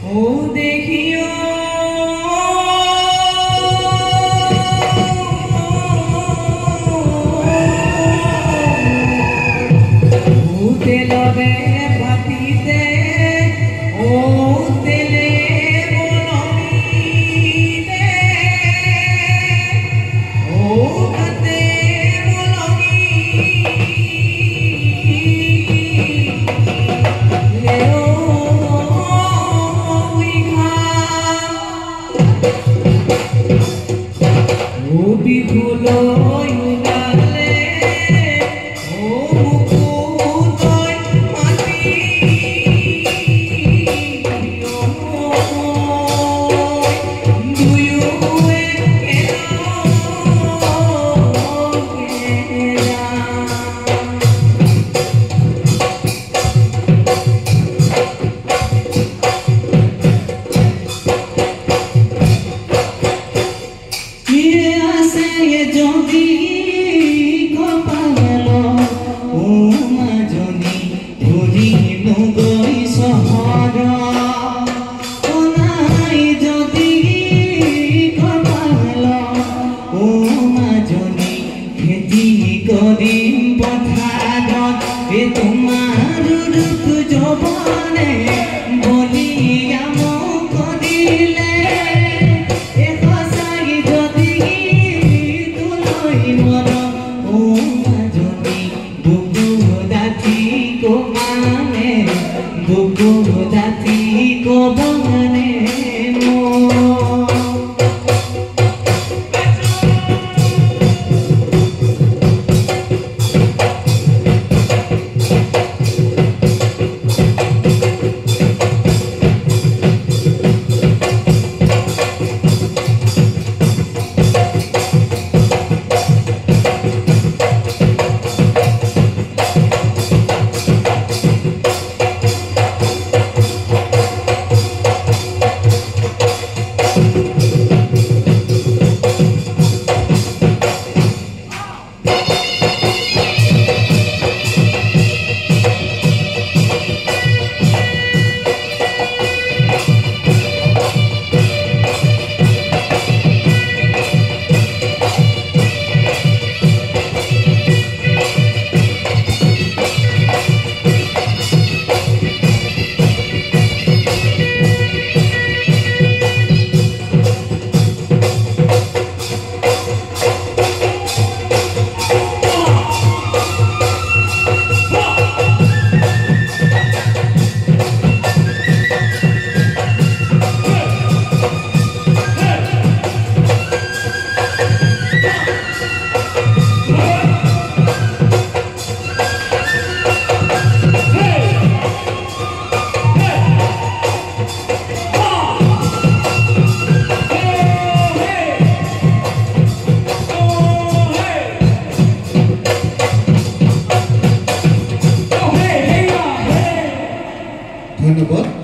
ও দেখিও তেলরে ভাতিতে ও তেলে বলগিতে ও হাতে বলগি লেও উইঘা ও বিভুল উগালে ও মুকুতই মাটি দুয়োৱে যদি কপাল ও মাজনী ঘূৰিনো গৈ চহৰ নাই যদি কপাল ও মাজনী খেতি কৰিম পথাৰত তোমাৰ ৰূপ যৌৱনে বলিয়াম কৰিলে buku dati ko bangane mo ধন্যবাদ।